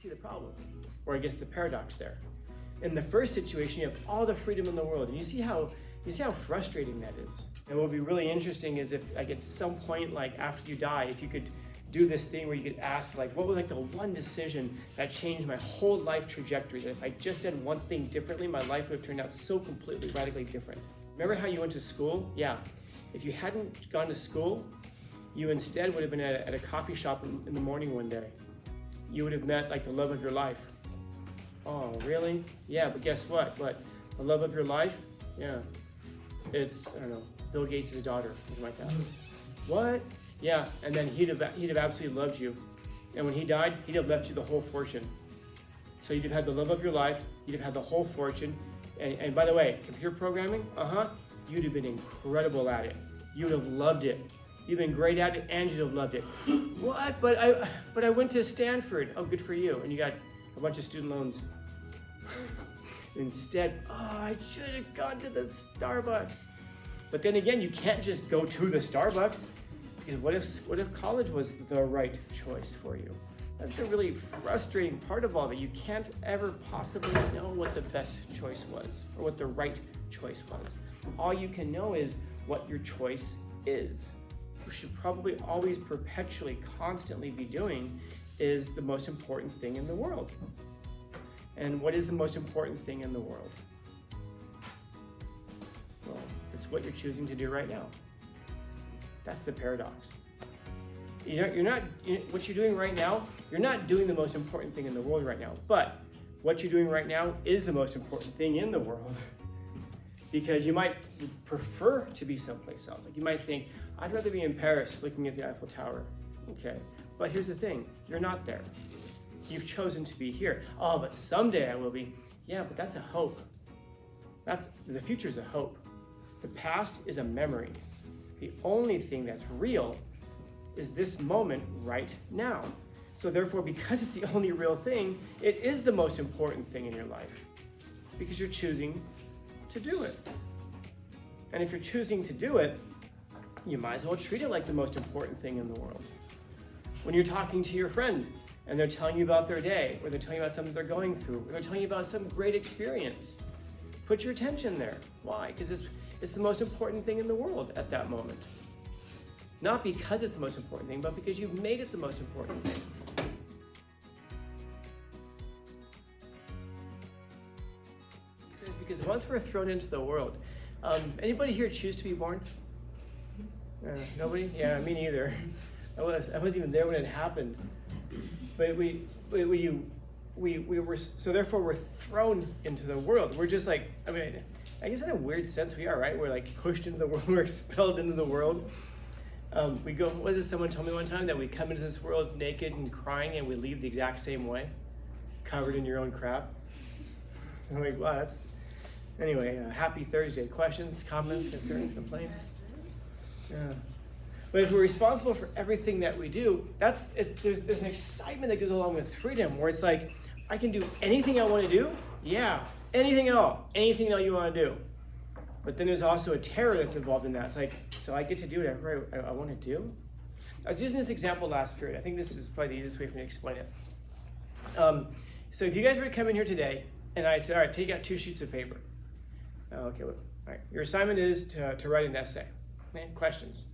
see the problem, or I guess the paradox there. In the first situation, you have all the freedom in the world, and you see how frustrating that is. And what would be really interesting is if, like, at some point, like after you die, if you could do this thing where you could ask, like, what was like the one decision that changed my whole life trajectory? That if I just did one thing differently, my life would have turned out so completely, radically different. Remember how you went to school? Yeah. If you hadn't gone to school, you instead would have been at a coffee shop in the morning one day. You would have met like the love of your life. Oh, really? Yeah, but guess what? What? The love of your life? Yeah. It's, I don't know, Bill Gates' daughter, something like that. What? Yeah, and then he'd have absolutely loved you. And when he died, he'd have left you the whole fortune. So you'd have had the love of your life, you'd have had the whole fortune. And by the way, computer programming, you'd have been incredible at it. You'd have loved it. You've been great at it, and you'd have loved it. What? But I went to Stanford. Oh, good for you. And you got a bunch of student loans. Instead, I should have gone to the Starbucks. But then again, you can't just go to the Starbucks, because what if college was the right choice for you? That's the really frustrating part of all of it. You can't ever possibly know what the best choice was or what the right choice was. All you can know is what your choice is. What you should probably always perpetually, constantly be doing is the most important thing in the world. And what is the most important thing in the world? Well, it's what you're choosing to do right now. That's the paradox. What you're doing right now, you're not doing the most important thing in the world right now, but what you're doing right now is the most important thing in the world. Because you might prefer to be someplace else. Like you might think, I'd rather be in Paris looking at the Eiffel Tower. Okay, but here's the thing, you're not there. You've chosen to be here. Oh, but someday I will be. Yeah, but that's a hope. The future's a hope. The past is a memory. The only thing that's real is this moment right now. So therefore, because it's the only real thing, it is the most important thing in your life. Because you're choosing to do it. And if you're choosing to do it, you might as well treat it like the most important thing in the world. When you're talking to your friend and they're telling you about their day, or they're telling you about something they're going through, or they're telling you about some great experience, put your attention there. Why? Because it's the most important thing in the world at that moment. Not because it's the most important thing, but because you've made it the most important thing. Because once we're thrown into the world, anybody here choose to be born? Nobody? Yeah, me neither. I wasn't even there when it happened. But we were, so therefore we're thrown into the world. We're just like, I guess in a weird sense we are, right? We're like pushed into the world, we're expelled into the world. We go, what is it someone told me one time, that we come into this world naked and crying and we leave the exact same way, covered in your own crap. I'm like, wow, that's, anyway, happy Thursday. Questions, comments, concerns, complaints? Yeah. But if we're responsible for everything that we do, there's an excitement that goes along with freedom, where it's like, I can do anything I want to do. Yeah, anything at all you want to do. But then there's also a terror that's involved in that. It's like, so I get to do whatever I want to do? I was using this example last period. I think this is probably the easiest way for me to explain it. So if you guys were to come in here today, and I said, all right, take out 2 sheets of paper. Okay, all right. Your assignment is to write an essay. Okay, questions?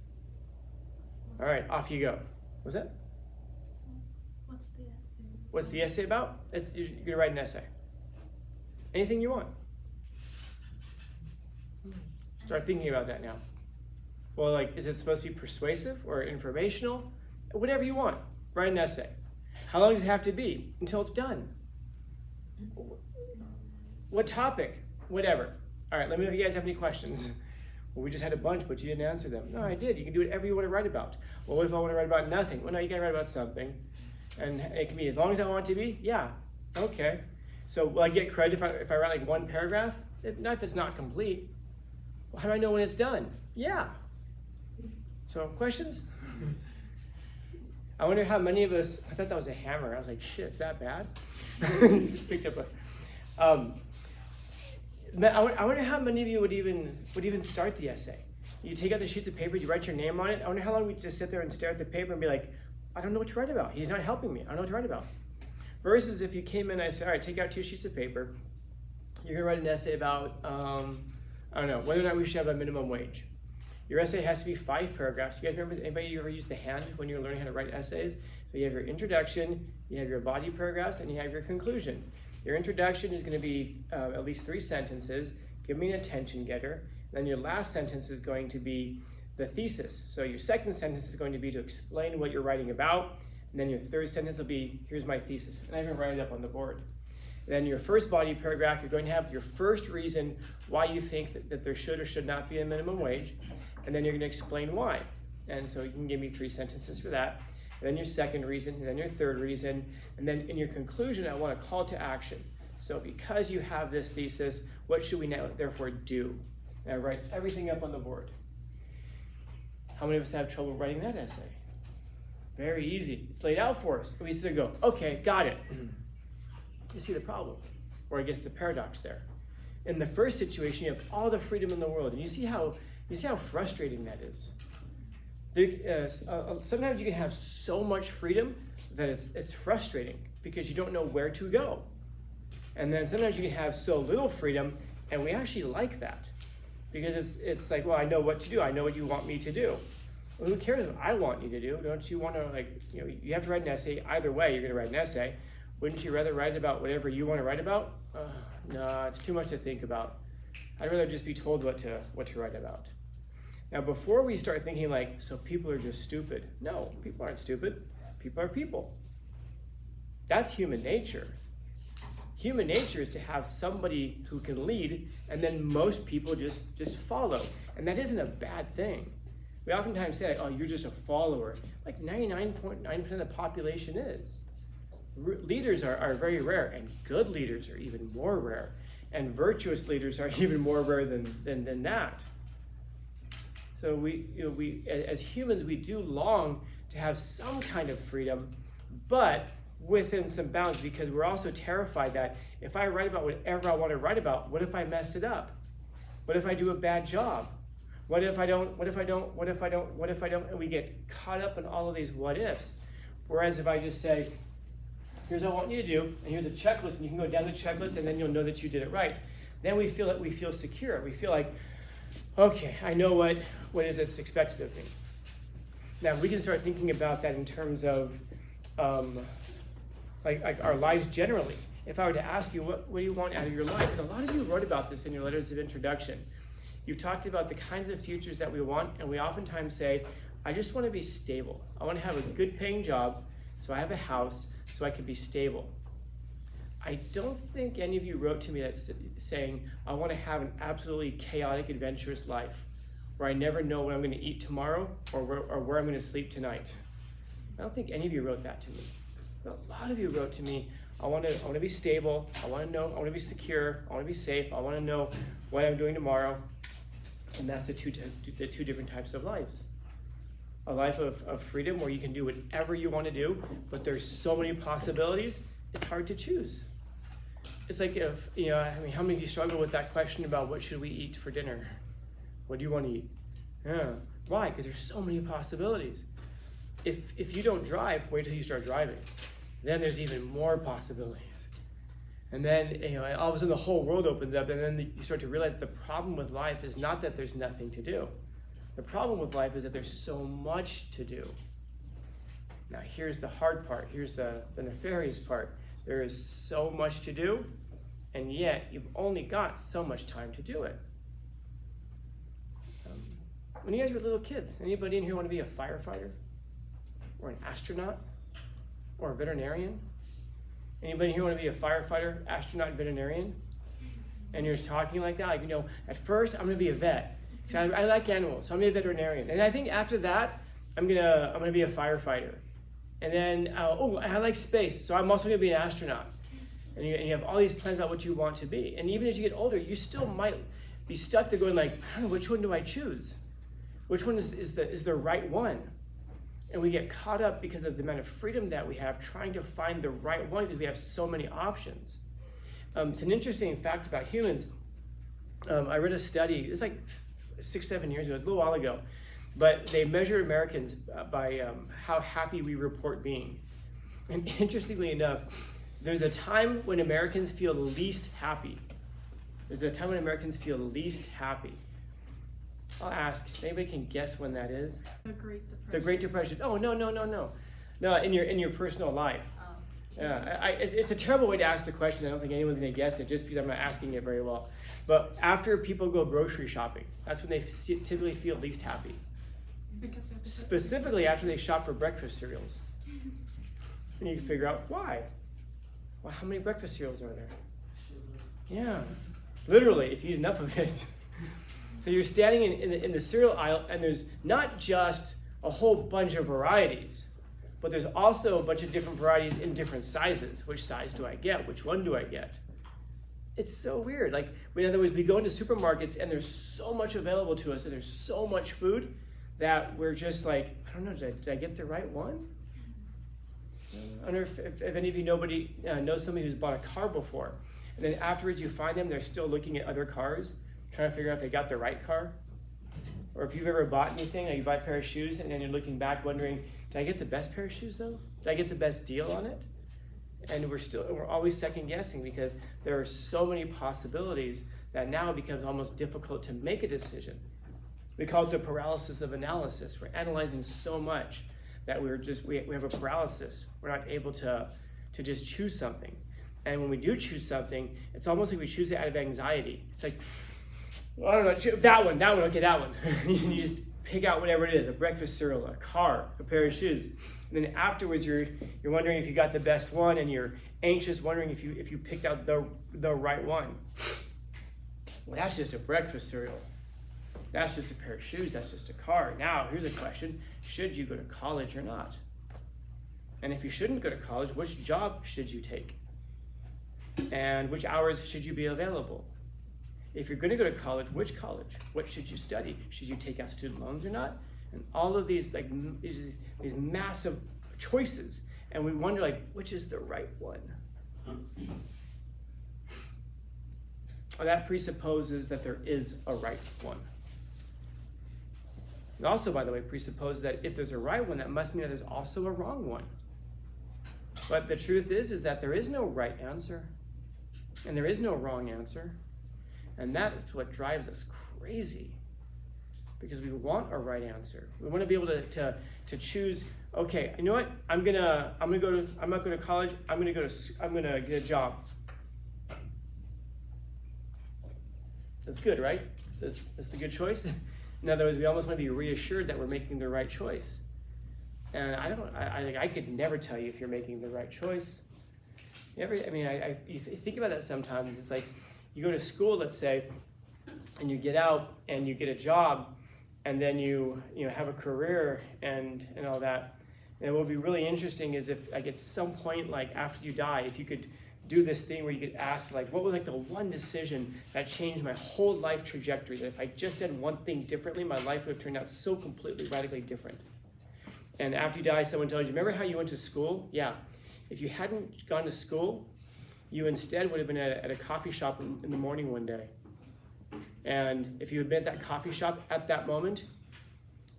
All right, off you go. What's that? What's the essay? What's the essay about? You're gonna write an essay. Anything you want. Start thinking about that now. Well, like, is it supposed to be persuasive or informational? Whatever you want. Write an essay. How long does it have to be? Until it's done. What topic? Whatever. All right, let me know if you guys have any questions. Well, we just had a bunch, but you didn't answer them. No, I did. You can do whatever you want to write about. Well, what if I want to write about nothing? Well, no, you got to write about something. And it can be as long as I want it to be? Yeah. Okay. So will I get credit if I write like 1 paragraph? Not if it's not complete. Well, how do I know when it's done? Yeah. So, questions? I wonder how many of us, I thought that was a hammer. I was like, shit, it's that bad? Just picked up a... I wonder how many of you would even start the essay. You take out the sheets of paper, you write your name on it. I wonder how long we just sit there and stare at the paper and be like, I don't know what to write about. He's not helping me. I don't know what to write about. Versus if you came in and I said, all right, take out 2 sheets of paper. You're gonna write an essay about, I don't know, whether or not we should have a minimum wage. Your essay has to be 5 paragraphs. You guys remember, anybody ever use the hand when you were learning how to write essays? So you have your introduction, you have your body paragraphs, and you have your conclusion. Your introduction is gonna be at least 3 sentences. Give me an attention getter. Then your last sentence is going to be the thesis. So your second sentence is going to be to explain what you're writing about. And then your third sentence will be, here's my thesis. And I even write it up on the board. And then your first body paragraph, you're going to have your first reason why you think that there should or should not be a minimum wage. And then you're gonna explain why. And so you can give me 3 sentences for that. And then your second reason, and then your third reason. And then in your conclusion, I want a call to action. So because you have this thesis, what should we now therefore do? And I write everything up on the board. How many of us have trouble writing that essay? Very easy. It's laid out for us. We just go, okay, got it. You see the problem, or I guess the paradox there. In the first situation, you have all the freedom in the world, and you see how frustrating that is. Sometimes you can have so much freedom that it's frustrating because you don't know where to go. And then sometimes you can have so little freedom, and we actually like that because it's like, well, I know what to do. I know what you want me to do. Well, who cares what I want you to do? Don't you want to, you have to write an essay. Either way, you're going to write an essay. Wouldn't you rather write about whatever you want to write about? No, it's too much to think about. I'd rather just be told what to write about. Now, before we start thinking so people are just stupid. No, people aren't stupid. People are people. That's human nature. Human nature is to have somebody who can lead, and then most people just follow. And that isn't a bad thing. We oftentimes say, oh, you're just a follower. 99.9% of the population is. Leaders are very rare, and good leaders are even more rare. And virtuous leaders are even more rare than that. So we as humans, we do long to have some kind of freedom, but within some bounds, because we're also terrified that if I write about whatever I want to write about, what if I mess it up? What if I do a bad job? What if I don't? What if I don't? What if I don't? What if I don't? And we get caught up in all of these what ifs. Whereas if I just say, here's what I want you to do, and here's a checklist, and you can go down the checklist, and then you'll know that you did it right. Then we feel secure. We feel like, okay, I know what is it's expected of me. Now we can start thinking about that in terms of like our lives generally. If I were to ask you, what do you want out of your life? And a lot of you wrote about this in your letters of introduction. You've talked about the kinds of futures that we want, and we oftentimes say, I just want to be stable. I want to have a good paying job, so I have a house, so I can be stable. I don't think any of you wrote to me that's saying, I want to have an absolutely chaotic, adventurous life where I never know what I'm going to eat tomorrow or where I'm going to sleep tonight. I don't think any of you wrote that to me. But a lot of you wrote to me, I want to be stable, I want to be secure, I want to be safe, I want to know what I'm doing tomorrow. And that's the two different types of lives. A life of freedom where you can do whatever you want to do, but there's so many possibilities, it's hard to choose. It's like how many of you struggle with that question about what should we eat for dinner? What do you want to eat? Yeah. Why? Because there's so many possibilities. If you don't drive, wait till you start driving. Then there's even more possibilities. And then all of a sudden the whole world opens up, and then you start to realize the problem with life is not that there's nothing to do. The problem with life is that there's so much to do. Now here's the hard part, here's the nefarious part. There is so much to do, and yet you've only got so much time to do it. When you guys were little kids, anybody in here want to be a firefighter? Or an astronaut? Or a veterinarian? Anybody here want to be a firefighter, astronaut, veterinarian? And you're talking like that, at first I'm going to be a vet. Because I like animals, so I'm going to be a veterinarian. And I think after that, I'm gonna be a firefighter. And then, I like space, so I'm also going to be an astronaut. And you have all these plans about what you want to be. And even as you get older, you still might be stuck there going I don't know, which one do I choose? Which one is the right one? And we get caught up because of the amount of freedom that we have trying to find the right one because we have so many options. It's an interesting fact about humans. I read a study, it's 6-7 years ago, it's a little while ago, but they measured Americans by how happy we report being. And interestingly enough, There's a time when Americans feel least happy. There's a time when Americans feel least happy. I'll ask, if anybody can guess when that is? The Great Depression. The Great Depression. Oh, no. No, in your personal life. Oh. Yeah, it's a terrible way to ask the question. I don't think anyone's going to guess it just because I'm not asking it very well. But after people go grocery shopping, that's when they typically feel least happy. Specifically after they shop for breakfast cereals. And you can figure out why. Well, how many breakfast cereals are there? Yeah, literally, if you eat enough of it. So you're standing in the cereal aisle, and there's not just a whole bunch of varieties, but there's also a bunch of different varieties in different sizes. Which size do I get? Which one do I get? It's so weird. Like, in other words, we go into supermarkets, and there's so much available to us, and there's so much food that we're just like, I don't know, did I get the right one? I wonder if any of you know somebody who's bought a car before, and then afterwards you find them, they're still looking at other cars, trying to figure out if they got the right car. Or if you've ever bought anything, like you buy a pair of shoes, and then you're looking back wondering, did I get the best pair of shoes though? Did I get the best deal on it? And we're always second guessing because there are so many possibilities that now it becomes almost difficult to make a decision. We call it the paralysis of analysis. We're analyzing so much that we have a paralysis. We're not able to just choose something. And when we do choose something, it's almost like we choose it out of anxiety. It's like, well, I don't know, that one, okay, that one. You just pick out whatever it is, a breakfast cereal, a car, a pair of shoes. And then afterwards, you're wondering if you got the best one, and you're anxious, wondering if you picked out the right one. Well, that's just a breakfast cereal. That's just a pair of shoes. That's just a car. Now, here's a question. Should you go to college or not? And if you shouldn't go to college, which job should you take? And which hours should you be available? If you're going to go to college, which college? What should you study? Should you take out student loans or not? And all of these these massive choices. And we wonder, which is the right one? Well, that presupposes that there is a right one. It also, by the way, presupposes that if there's a right one, that must mean that there's also a wrong one. But the truth is that there is no right answer, and there is no wrong answer, and that's what drives us crazy, because we want a right answer. We want to be able to choose. Okay, you know what? I'm not going to college. I'm gonna get a job. That's good, right? That's the good choice. In other words, we almost want to be reassured that we're making the right choice. And I could never tell you if you're making the right choice. You think about that sometimes. It's like you go to school, let's say, and you get out and you get a job, and then you have a career and all that. And what would be really interesting is if at some point, after you die, if you could do this thing where you could ask, what was the one decision that changed my whole life trajectory, that if I just did one thing differently, my life would have turned out so completely, radically different. And after you die, someone tells you, remember how you went to school? Yeah. If you hadn't gone to school, you instead would have been at a coffee shop in the morning one day. And if you had been at that coffee shop at that moment,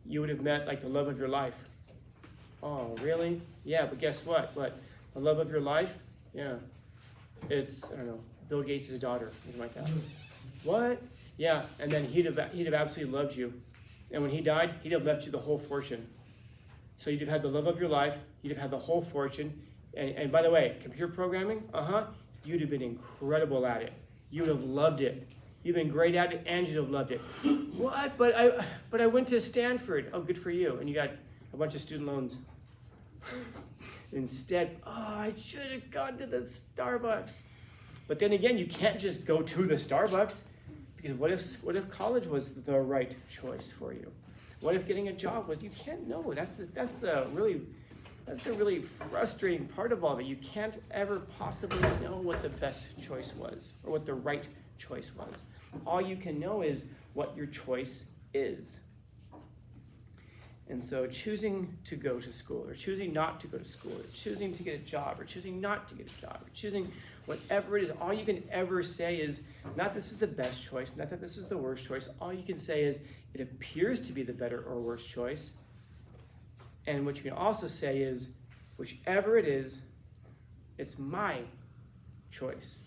you would have met the love of your life. Oh, really? Yeah, but guess what? What? The love of your life? Yeah. It's, I don't know, Bill Gates' daughter, something like that. What? Yeah, and then he'd have absolutely loved you. And when he died, he'd have left you the whole fortune. So you'd have had the love of your life, you'd have had the whole fortune. And by the way, computer programming, you'd have been incredible at it. You would have loved it. You've been great at it, and you'd have loved it. What? But I went to Stanford. Oh, good for you. And you got a bunch of student loans. Instead, I should have gone to the Starbucks. But then again, you can't just go to the Starbucks, because what if college was the right choice for you? What if getting a job was? You can't know. That's the really frustrating part of all of it. You can't ever possibly know what the best choice was or what the right choice was. All you can know is what your choice is. And so choosing to go to school, or choosing not to go to school, or choosing to get a job, or choosing not to get a job, or choosing whatever it is, all you can ever say is, not this is the best choice, not that this is the worst choice. All you can say is, it appears to be the better or worse choice. And what you can also say is, whichever it is, It's my choice.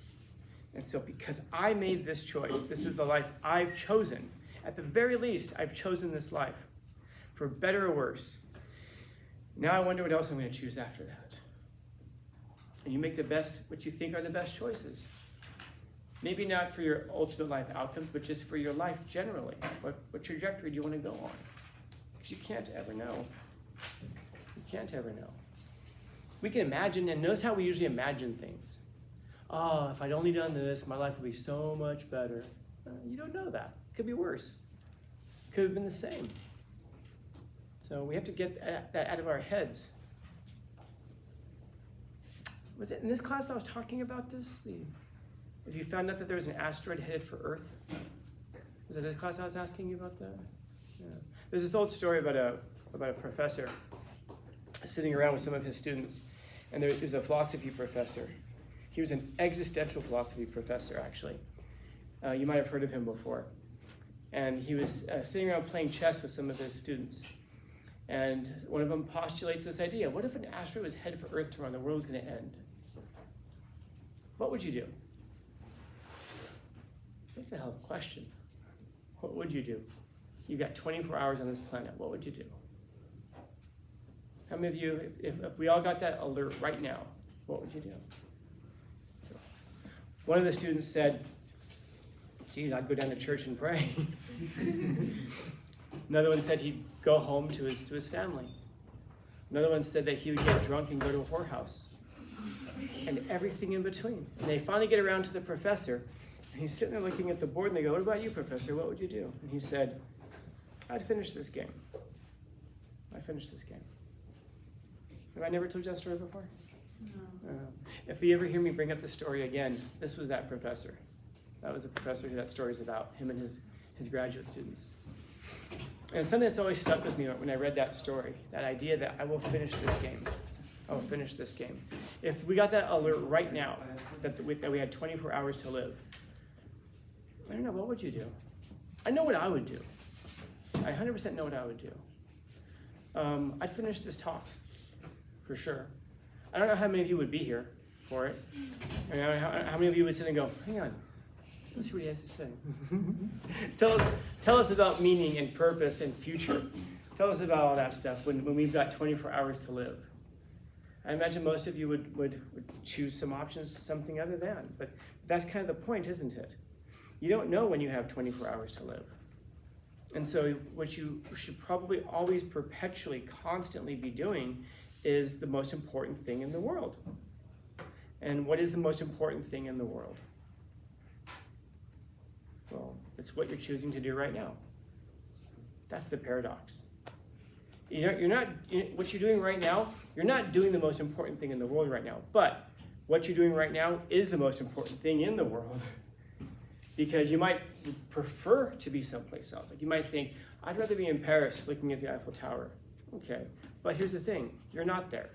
And so because I made this choice, this is the life I've chosen. At the very least, I've chosen this life, for better or worse. Now I wonder what else I'm going to choose after that. And you make the best, what you think are the best choices. Maybe not for your ultimate life outcomes, but just for your life generally. What trajectory do you want to go on? Because you can't ever know. You can't ever know. We can imagine, and notice how we usually imagine things. Oh, if I'd only done this, my life would be so much better. You don't know that. It could be worse. It could have been the same. So we have to get that out of our heads. Was it in this class I was talking about this? If you found out that there was an asteroid headed for Earth? Was it this class I was asking you about that? Yeah. There's this old story about a professor sitting around with some of his students, and there was a philosophy professor. He was an existential philosophy professor, actually. You might have heard of him before. And he was sitting around playing chess with some of his students. And one of them postulates this idea. What if an asteroid was headed for Earth tomorrow and the world was going to end? What would you do? That's a hell of a question. What would you do? You've got 24 hours on this planet. What would you do? How many of you, if we all got that alert right now, what would you do? So, one of the students said, geez, I'd go down to church and pray. Another one said he'd go home to his family. Another one said that he would get drunk and go to a whorehouse. And everything in between. And they finally get around to the professor, and he's sitting there looking at the board, and they go, what about you, professor? What would you do? And he said, I'd finish this game. I'd finish this game. Have I never told you that story before? No. If you ever hear me bring up the story again, this was that professor. That was the professor who that story's about, him and his graduate students. And it's something that's always stuck with me when I read that story, that idea that I will finish this game. I will finish this game. If we got that alert right now, that we had 24 hours to live, I don't know, what would you do? I know what I would do. I 100% know what I would do. I'd finish this talk, for sure. I don't know how many of you would be here for it. I mean, how many of you would sit and go, hang on, let's see what he has to say. Tell us about meaning and purpose and future. Tell us about all that stuff when we've got 24 hours to live. I imagine most of you would choose some options, something other than, but that's kind of the point, isn't it? You don't know when you have 24 hours to live. And so what you should probably always perpetually, constantly be doing is the most important thing in the world. And what is the most important thing in the world? Well, it's what you're choosing to do right now. That's the paradox. What you're doing right now, you're not doing the most important thing in the world right now, but what you're doing right now is the most important thing in the world. Because you might prefer to be someplace else. Like you might think, I'd rather be in Paris looking at the Eiffel Tower. Okay, but here's the thing, you're not there.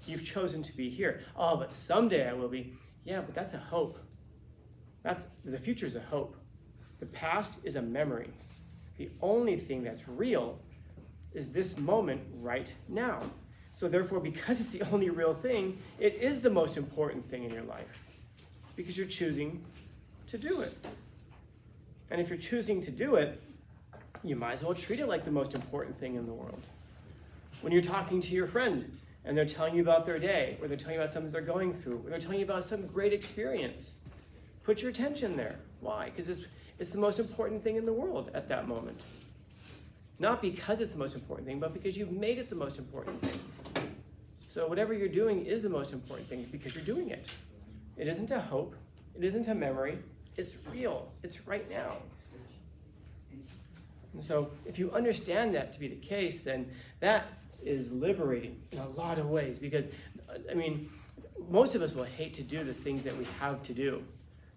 You've chosen to be here. Oh, but someday I will be. Yeah, but that's a hope. The future is a hope. The past is a memory. The only thing that's real is this moment right now. So therefore, because it's the only real thing, it is the most important thing in your life. Because you're choosing to do it. And if you're choosing to do it, you might as well treat it like the most important thing in the world. When you're talking to your friend and they're telling you about their day, or they're telling you about something they're going through, or they're telling you about some great experience, put your attention there. Why? Because it's the most important thing in the world at that moment. Not because it's the most important thing, but because you've made it the most important thing. So whatever you're doing is the most important thing because you're doing it. It isn't a hope. It isn't a memory. It's real. It's right now. And so if you understand that to be the case, then that is liberating in a lot of ways. Because, I mean, most of us will hate to do the things that we have to do.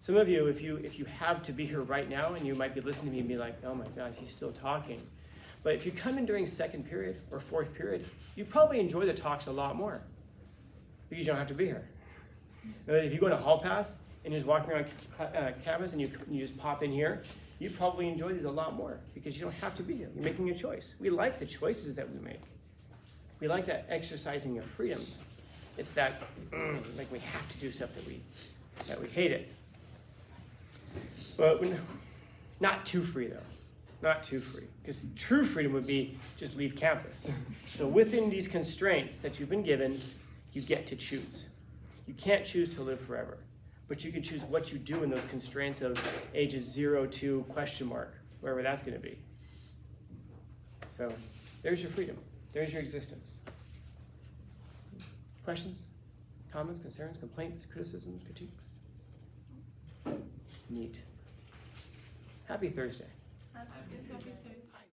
Some of you, if you have to be here right now, and you might be listening to me and be like, oh my gosh, he's still talking. But if you come in during second period or fourth period, you probably enjoy the talks a lot more because you don't have to be here. If you go to Hall Pass and you're just walking around campus and you just pop in here, you probably enjoy these a lot more because you don't have to be here. You're making a choice. We like the choices that we make. We like that exercising of freedom. It's that like we have to do stuff that we hate it. But not too free though. Not too free. Because true freedom would be just leave campus. So within these constraints that you've been given, you get to choose. You can't choose to live forever, but you can choose what you do in those constraints of ages 0 to ? Wherever that's going to be. So there's your freedom. There's your existence. Questions, comments, concerns, complaints, criticisms, critiques? Neat. Happy Thursday. Happy Thursday.